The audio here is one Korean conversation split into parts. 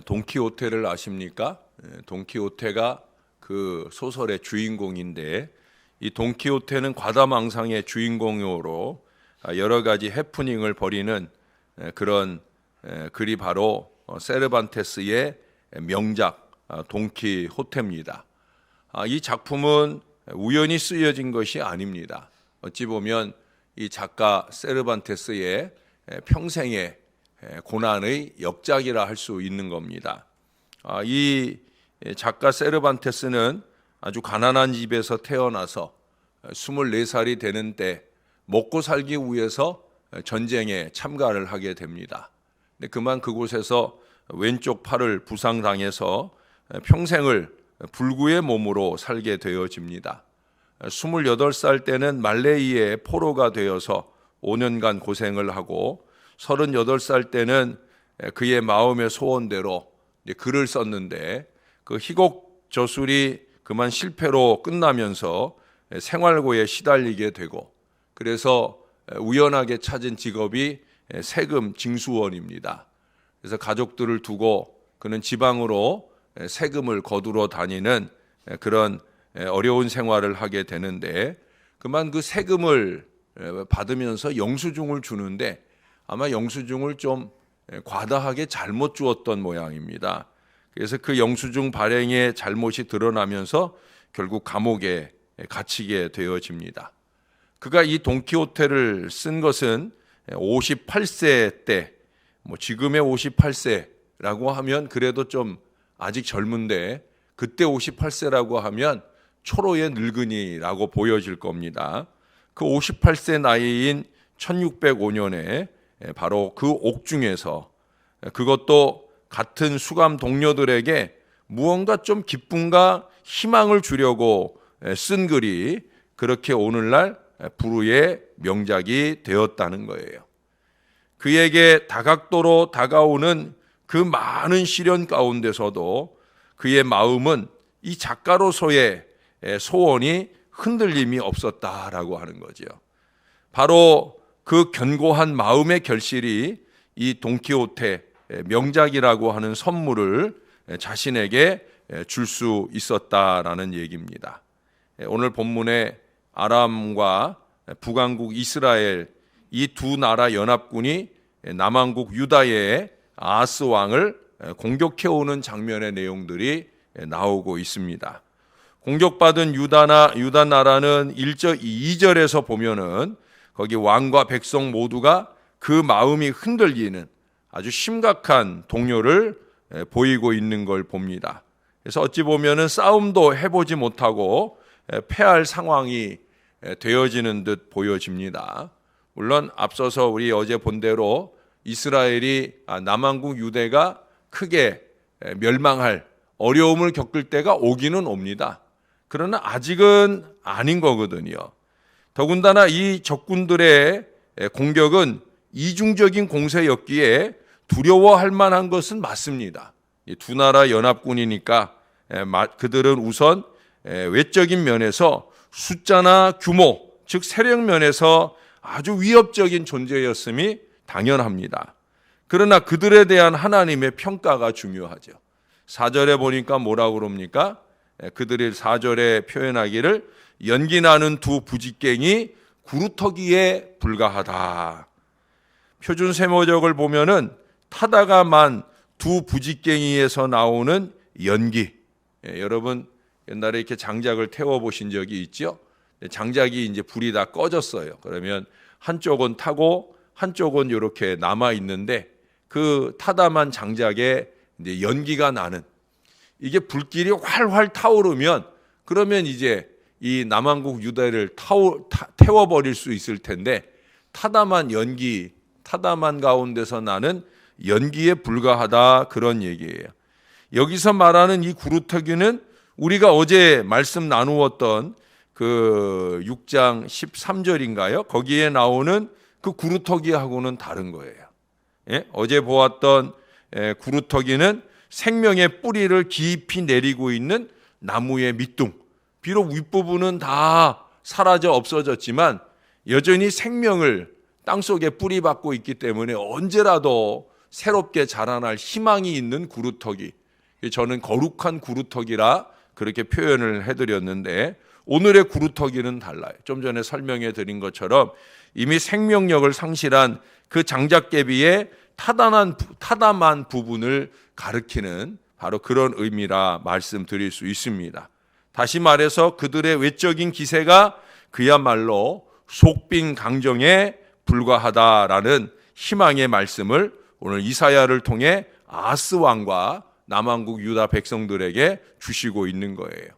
돈키호테를 아십니까? 돈키호테가 그 소설의 주인공인데, 이 돈키호테는 과다망상의 주인공으로 여러 가지 해프닝을 벌이는 그런 글이 바로 세르반테스의 명작 돈키호테입니다. 이 작품은 우연히 쓰여진 것이 아닙니다. 어찌 보면 이 작가 세르반테스의 평생의 고난의 역작이라 할 수 있는 겁니다. 이 작가 세르반테스는 아주 가난한 집에서 태어나서 24살이 되는 때 먹고 살기 위해서 전쟁에 참가를 하게 됩니다. 그만 그곳에서 왼쪽 팔을 부상당해서 평생을 불구의 몸으로 살게 되어집니다. 28살 때는 말레이의 포로가 되어서 5년간 고생을 하고 38살 때는 그의 마음의 소원대로 글을 썼는데, 그 희곡 저술이 그만 실패로 끝나면서 생활고에 시달리게 되고, 그래서 우연하게 찾은 직업이 세금 징수원입니다. 그래서 가족들을 두고 그는 지방으로 세금을 거두러 다니는 그런 어려운 생활을 하게 되는데, 그만 그 세금을 받으면서 영수증을 주는데 아마 영수증을 좀 과다하게 잘못 주었던 모양입니다. 그래서 그 영수증 발행의 잘못이 드러나면서 결국 감옥에 갇히게 되어집니다. 그가 이 돈키호테를 쓴 것은 58세 때, 지금의 58세라고 하면 그래도 좀 아직 젊은데, 그때 58세라고 하면 초로의 늙은이라고 보여질 겁니다. 그 58세 나이인 1605년에 바로 그 옥중에서, 그것도 같은 수감 동료들에게 무언가 좀 기쁨과 희망을 주려고 쓴 글이 그렇게 오늘날 불후의 명작이 되었다는 거예요. 그에게 다각도로 다가오는 그 많은 시련 가운데서도 그의 마음은 이 작가로서의 소원이 흔들림이 없었다라고 하는 거죠. 바로 그 견고한 마음의 결실이 이 돈키호테 명작이라고 하는 선물을 자신에게 줄 수 있었다라는 얘기입니다. 오늘 본문에 아람과 북왕국 이스라엘 이 두 나라 연합군이 남왕국 유다의 아하스 왕을 공격해오는 장면의 내용들이 나오고 있습니다. 공격받은 유다 나라는 2절에서 보면은 거기 왕과 백성 모두가 그 마음이 흔들리는 아주 심각한 동요를 보이고 있는 걸 봅니다. 그래서 어찌 보면은 싸움도 해보지 못하고 패할 상황이 되어지는 듯 보여집니다. 물론 앞서서 우리 어제 본 대로 이스라엘이 남왕국 유대가 크게 멸망할 어려움을 겪을 때가 오기는 옵니다. 그러나 아직은 아닌 거거든요. 더군다나 이 적군들의 공격은 이중적인 공세였기에 두려워할 만한 것은 맞습니다. 두 나라 연합군이니까 그들은 우선 외적인 면에서 숫자나 규모, 즉 세력 면에서 아주 위협적인 존재였음이 당연합니다. 그러나 그들에 대한 하나님의 평가가 중요하죠. 4절에 보니까 뭐라고 그럽니까? 그들이 4절에 표현하기를 연기나는 두 부직갱이 구루터기에 불과하다. 표준 세모적을 보면은 타다가 만 두 부직갱이에서 나오는 연기. 여러분 옛날에 이렇게 장작을 태워 보신 적이 있죠? 장작이 이제 불이 다 꺼졌어요. 그러면 한쪽은 타고 한쪽은 이렇게 남아 있는데 그 타다만 장작에 이제 연기가 나는, 이게 불길이 활활 타오르면 그러면 이제 이 남왕국 유다를 태워버릴 수 있을 텐데, 타다만 가운데서 나는 연기에 불과하다, 그런 얘기예요. 여기서 말하는 이 구루터기는 우리가 어제 말씀 나누었던 그 6장 13절인가요? 거기에 나오는 그 구루터기하고는 다른 거예요. 어제 보았던 구루터기는 생명의 뿌리를 깊이 내리고 있는 나무의 밑둥. 비록 윗부분은 다 사라져 없어졌지만 여전히 생명을 땅속에 뿌리박고 있기 때문에 언제라도 새롭게 자라날 희망이 있는 구루터기. 저는 거룩한 구루터기라 그렇게 표현을 해드렸는데 오늘의 구루터기는 달라요. 좀 전에 설명해 드린 것처럼 이미 생명력을 상실한 그 장작개비의 타담한 부분을 가리키는 바로 그런 의미라 말씀드릴 수 있습니다. 다시 말해서 그들의 외적인 기세가 그야말로 속빈 강정에 불과하다라는 희망의 말씀을 오늘 이사야를 통해 아하스 왕과 남왕국 유다 백성들에게 주시고 있는 거예요.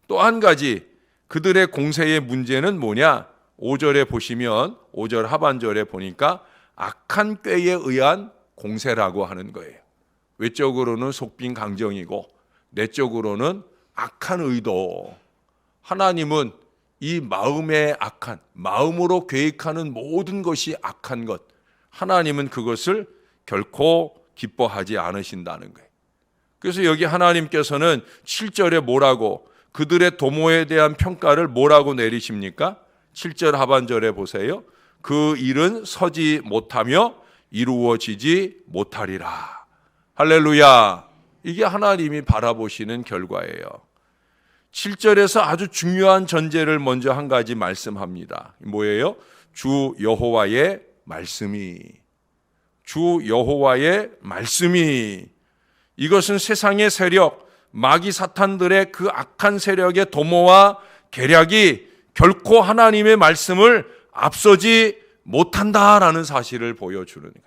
또 한 가지 그들의 공세의 문제는 뭐냐? 5절에 보시면 5절 하반절에 보니까 악한 꾀에 의한 공세라고 하는 거예요. 외적으로는 속빈 강정이고 내적으로는 악한 의도. 하나님은 이 마음의 악한, 마음으로 계획하는 모든 것이 악한 것, 하나님은 그것을 결코 기뻐하지 않으신다는 거예요. 그래서 여기 하나님께서는 7절에 뭐라고, 그들의 도모에 대한 평가를 뭐라고 내리십니까? 7절 하반절에 보세요. 그 일은 서지 못하며 이루어지지 못하리라. 할렐루야. 이게 하나님이 바라보시는 결과예요. 7절에서 아주 중요한 전제를 먼저 한 가지 말씀합니다. 뭐예요? 주 여호와의 말씀이. 주 여호와의 말씀이. 이것은 세상의 세력, 마귀 사탄들의 그 악한 세력의 도모와 계략이 결코 하나님의 말씀을 앞서지 못한다라는 사실을 보여주는 거예요.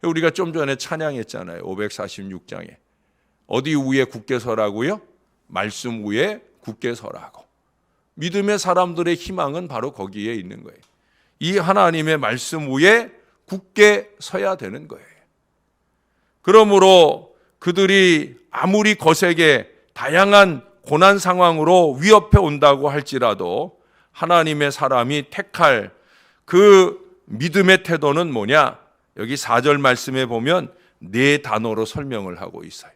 우리가 좀 전에 찬양했잖아요. 546장에. 어디 위에 굳게 서라고요? 말씀 위에 굳게 서라고. 믿음의 사람들의 희망은 바로 거기에 있는 거예요. 이 하나님의 말씀 위에 굳게 서야 되는 거예요. 그러므로 그들이 아무리 거세게 다양한 고난 상황으로 위협해 온다고 할지라도 하나님의 사람이 택할 그 믿음의 태도는 뭐냐? 여기 4절 말씀에 보면 4단어로 설명을 하고 있어요.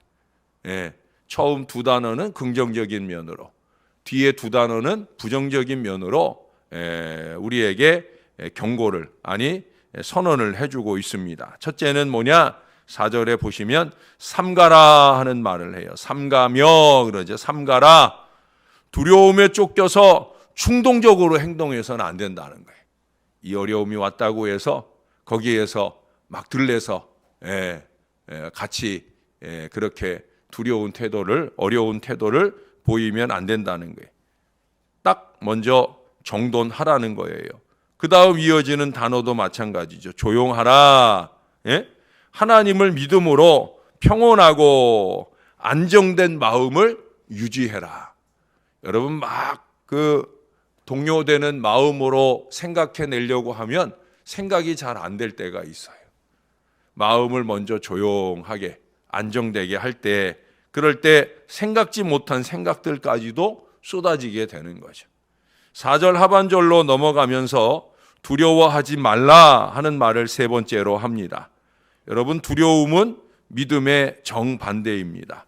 처음 2단어는 긍정적인 면으로, 뒤에 2단어는 부정적인 면으로 우리에게 경고를, 선언을 해주고 있습니다. 첫째는 뭐냐? 4절에 보시면 삼가라 하는 말을 해요. 삼가며 그러죠. 삼가라. 두려움에 쫓겨서 충동적으로 행동해서는 안 된다는 거예요. 이 어려움이 왔다고 해서 거기에서 막 들레서 같이 그렇게 두려운 태도를, 어려운 태도를 보이면 안 된다는 거예요. 딱 먼저 정돈하라는 거예요. 그 다음 이어지는 단어도 마찬가지죠. 조용하라. 하나님을 믿음으로 평온하고 안정된 마음을 유지해라. 여러분 막 동요되는 마음으로 생각해내려고 하면 생각이 잘 안 될 때가 있어요. 마음을 먼저 조용하게 안정되게 할 때, 그럴 때 생각지 못한 생각들까지도 쏟아지게 되는 거죠. 4절 하반절로 넘어가면서 두려워하지 말라 하는 말을 3번째로 합니다. 여러분, 두려움은 믿음의 정반대입니다.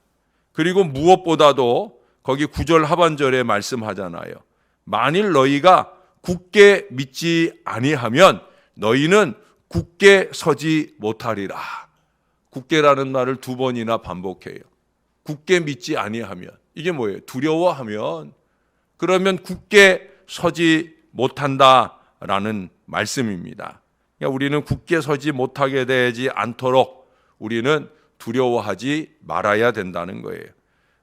그리고 무엇보다도 거기 9절 하반절에 말씀하잖아요. 만일 너희가 굳게 믿지 아니하면 너희는 굳게 서지 못하리라. 굳게라는 말을 2번이나 반복해요. 굳게 믿지 아니하면. 이게 뭐예요? 두려워하면, 그러면 굳게 서지 못한다라는 말씀입니다. 그러니까 우리는 굳게 서지 못하게 되지 않도록 우리는 두려워하지 말아야 된다는 거예요.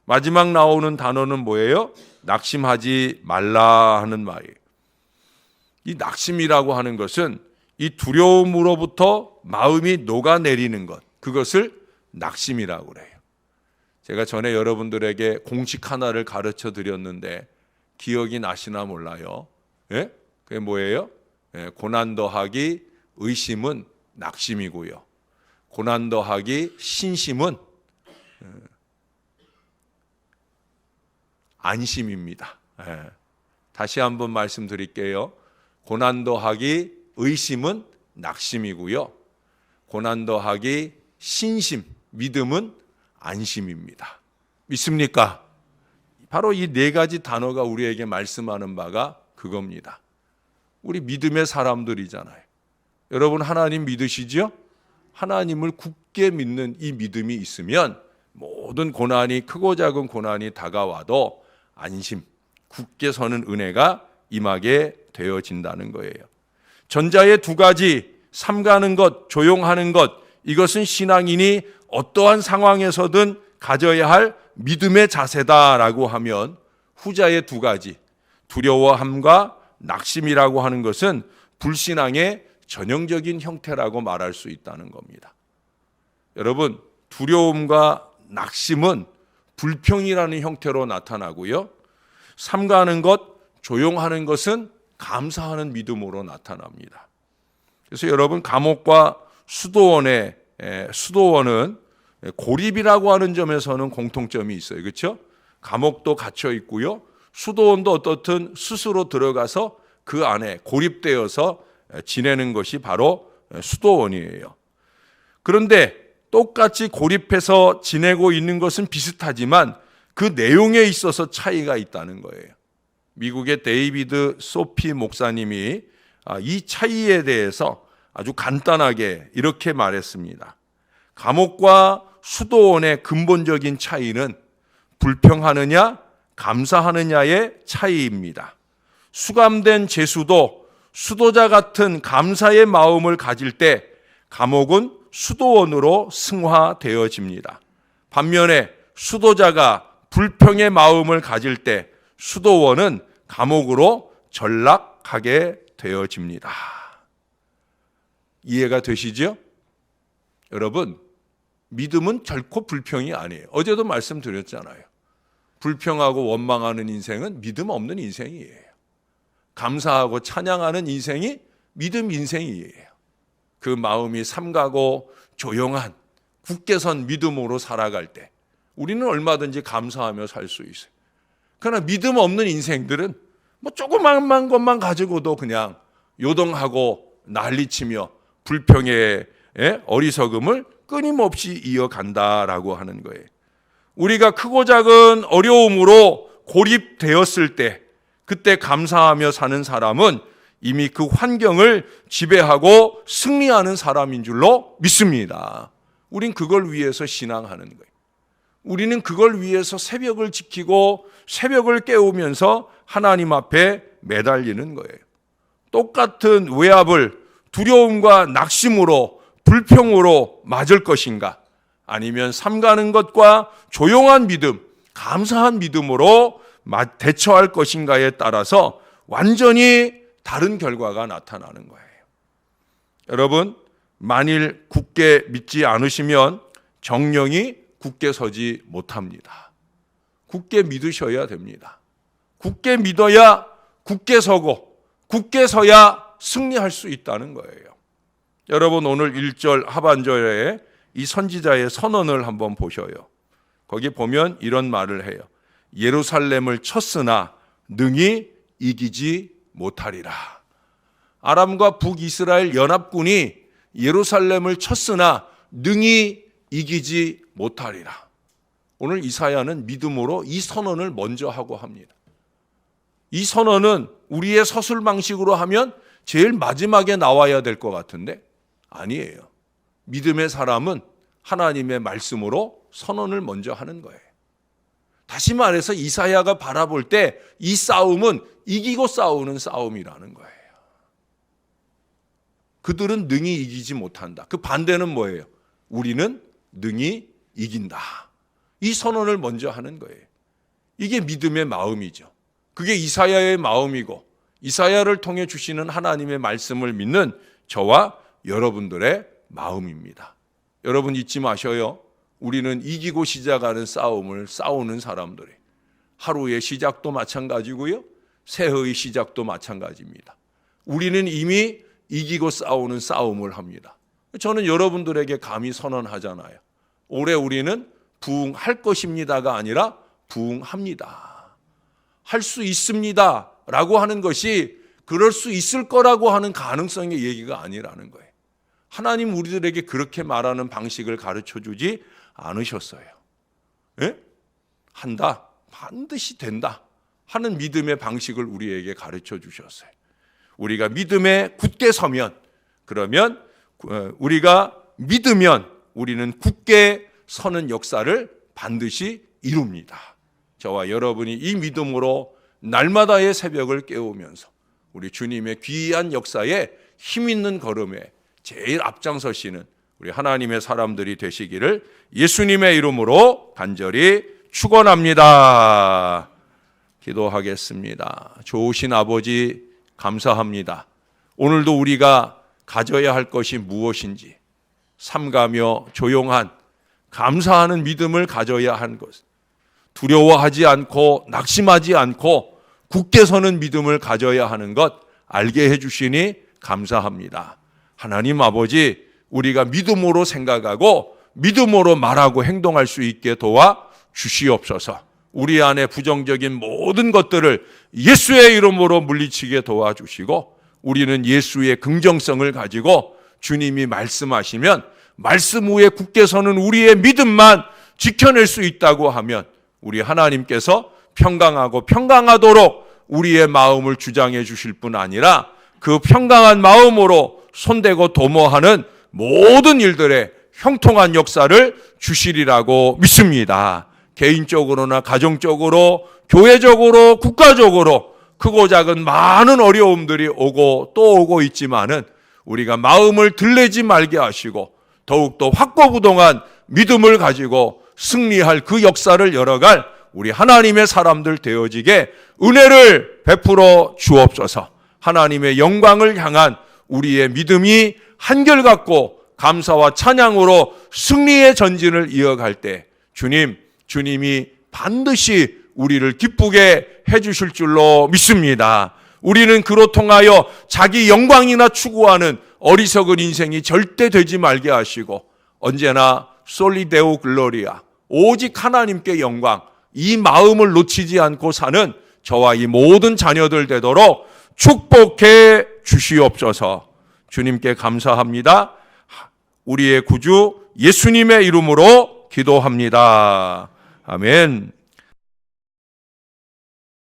마지막 나오는 단어는 뭐예요? 낙심하지 말라 하는 말이에요. 이 낙심이라고 하는 것은 이 두려움으로부터 마음이 녹아내리는 것, 그것을 낙심이라고 그래요. 제가 전에 여러분들에게 공식 하나를 가르쳐 드렸는데 기억이 나시나 몰라요. 그게 뭐예요? 고난 더하기 의심은 낙심이고요. 고난 더하기 신심은 안심입니다. 다시 한번 말씀드릴게요. 고난 더하기 의심은 낙심이고요. 고난 더하기 신심, 믿음은 안심입니다. 믿습니까? 바로 이 4가지 단어가 우리에게 말씀하는 바가 그겁니다. 우리 믿음의 사람들이잖아요. 여러분 하나님 믿으시죠? 하나님을 굳게 믿는 이 믿음이 있으면 모든 고난이, 크고 작은 고난이 다가와도 안심, 굳게 서는 은혜가 임하게 되어진다는 거예요. 전자의 두 가지, 삼가는 것, 조용하는 것, 이것은 신앙인이 어떠한 상황에서든 가져야 할 믿음의 자세다라고 하면, 후자의 두 가지, 두려워함과 낙심이라고 하는 것은 불신앙의 전형적인 형태라고 말할 수 있다는 겁니다. 여러분, 두려움과 낙심은 불평이라는 형태로 나타나고요, 삼가하는 것, 조용하는 것은 감사하는 믿음으로 나타납니다. 그래서 여러분, 감옥과 수도원은 고립이라고 하는 점에서는 공통점이 있어요. 그렇죠? 감옥도 갇혀 있고요, 수도원도 어떻든 스스로 들어가서 그 안에 고립되어서 지내는 것이 바로 수도원이에요. 그런데 똑같이 고립해서 지내고 있는 것은 비슷하지만 그 내용에 있어서 차이가 있다는 거예요. 미국의 데이비드 소피 목사님이 이 차이에 대해서 아주 간단하게 이렇게 말했습니다. 감옥과 수도원의 근본적인 차이는 불평하느냐 감사하느냐의 차이입니다. 수감된 죄수도 수도자 같은 감사의 마음을 가질 때 감옥은 수도원으로 승화되어집니다. 반면에 수도자가 불평의 마음을 가질 때 수도원은 감옥으로 전락하게 되어집니다. 이해가 되시죠? 여러분, 믿음은 결코 불평이 아니에요. 어제도 말씀드렸잖아요. 불평하고 원망하는 인생은 믿음 없는 인생이에요. 감사하고 찬양하는 인생이 믿음 인생이에요. 그 마음이 삼가고 조용한 굳게 선 믿음으로 살아갈 때 우리는 얼마든지 감사하며 살 수 있어요. 그러나 믿음 없는 인생들은 뭐 조그만 것만 가지고도 그냥 요동하고 난리치며 불평의 어리석음을 끊임없이 이어간다라고 하는 거예요. 우리가 크고 작은 어려움으로 고립되었을 때 그때 감사하며 사는 사람은 이미 그 환경을 지배하고 승리하는 사람인 줄로 믿습니다. 우린 그걸 위해서 신앙하는 거예요. 우리는 그걸 위해서 새벽을 지키고 새벽을 깨우면서 하나님 앞에 매달리는 거예요. 똑같은 외압을 두려움과 낙심으로 불평으로 맞을 것인가, 아니면 삼가는 것과 조용한 믿음, 감사한 믿음으로 대처할 것인가에 따라서 완전히 다른 결과가 나타나는 거예요. 여러분, 만일 굳게 믿지 않으시면 정령이 굳게 서지 못합니다. 굳게 믿으셔야 됩니다. 굳게 믿어야 굳게 서고 굳게 서야 승리할 수 있다는 거예요. 여러분, 오늘 1절 하반절에 이 선지자의 선언을 한번 보셔요. 거기 보면 이런 말을 해요. 예루살렘을 쳤으나 능히 이기지 못하리라. 아람과 북이스라엘 연합군이 예루살렘을 쳤으나 능히 이기지 못하리라. 오늘 이사야는 믿음으로 이 선언을 먼저 하고 합니다. 이 선언은 우리의 서술 방식으로 하면 제일 마지막에 나와야 될 것 같은데 아니에요. 믿음의 사람은 하나님의 말씀으로 선언을 먼저 하는 거예요. 다시 말해서 이사야가 바라볼 때 이 싸움은 이기고 싸우는 싸움이라는 거예요. 그들은 능히 이기지 못한다. 그 반대는 뭐예요? 우리는 능히 이긴다. 이 선언을 먼저 하는 거예요. 이게 믿음의 마음이죠. 그게 이사야의 마음이고 이사야를 통해 주시는 하나님의 말씀을 믿는 저와 여러분들의 마음입니다. 여러분 잊지 마셔요. 우리는 이기고 시작하는 싸움을 싸우는 사람들이 하루의 시작도 마찬가지고요. 새해의 시작도 마찬가지입니다. 우리는 이미 이기고 싸우는 싸움을 합니다. 저는 여러분들에게 감히 선언하잖아요. 올해 우리는 부흥할 것입니다가 아니라 부흥합니다. 할 수 있습니다 라고 하는 것이 그럴 수 있을 거라고 하는 가능성의 얘기가 아니라는 거예요. 하나님 우리들에게 그렇게 말하는 방식을 가르쳐 주지 않으셨어요. 예? 한다, 반드시 된다 하는 믿음의 방식을 우리에게 가르쳐 주셨어요. 우리가 믿음에 굳게 서면, 그러면 우리가 믿으면 우리는 굳게 서는 역사를 반드시 이룹니다. 저와 여러분이 이 믿음으로 날마다의 새벽을 깨우면서 우리 주님의 귀한 역사에 힘있는 걸음에 제일 앞장서시는 우리 하나님의 사람들이 되시기를 예수님의 이름으로 간절히 축원합니다. 기도하겠습니다. 좋으신 아버지 감사합니다. 오늘도 우리가 가져야 할 것이 무엇인지 삼가며 조용한 감사하는 믿음을 가져야 하는 것, 두려워하지 않고 낙심하지 않고 굳게 서는 믿음을 가져야 하는 것 알게 해주시니 감사합니다. 하나님 아버지, 우리가 믿음으로 생각하고 믿음으로 말하고 행동할 수 있게 도와 주시옵소서. 우리 안에 부정적인 모든 것들을 예수의 이름으로 물리치게 도와주시고 우리는 예수의 긍정성을 가지고 주님이 말씀하시면 말씀 위에 굳게 서는 우리의 믿음만 지켜낼 수 있다고 하면 우리 하나님께서 평강하고 평강하도록 우리의 마음을 주장해 주실 뿐 아니라 그 평강한 마음으로 손대고 도모하는 모든 일들에 형통한 역사를 주시리라고 믿습니다. 개인적으로나 가정적으로, 교회적으로, 국가적으로 크고 작은 많은 어려움들이 오고 또 오고 있지만은 우리가 마음을 들리지 말게 하시고 더욱더 확고부동한 믿음을 가지고 승리할 그 역사를 열어갈 우리 하나님의 사람들 되어지게 은혜를 베풀어 주옵소서. 하나님의 영광을 향한 우리의 믿음이 한결같고 감사와 찬양으로 승리의 전진을 이어갈 때 주님이 반드시 우리를 기쁘게 해주실 줄로 믿습니다. 우리는 그로 통하여 자기 영광이나 추구하는 어리석은 인생이 절대 되지 말게 하시고 언제나 솔리데오 글로리아, 오직 하나님께 영광, 이 마음을 놓치지 않고 사는 저와 이 모든 자녀들 되도록 축복해 주시옵소서. 주님께 감사합니다. 우리의 구주 예수님의 이름으로 기도합니다. 아멘.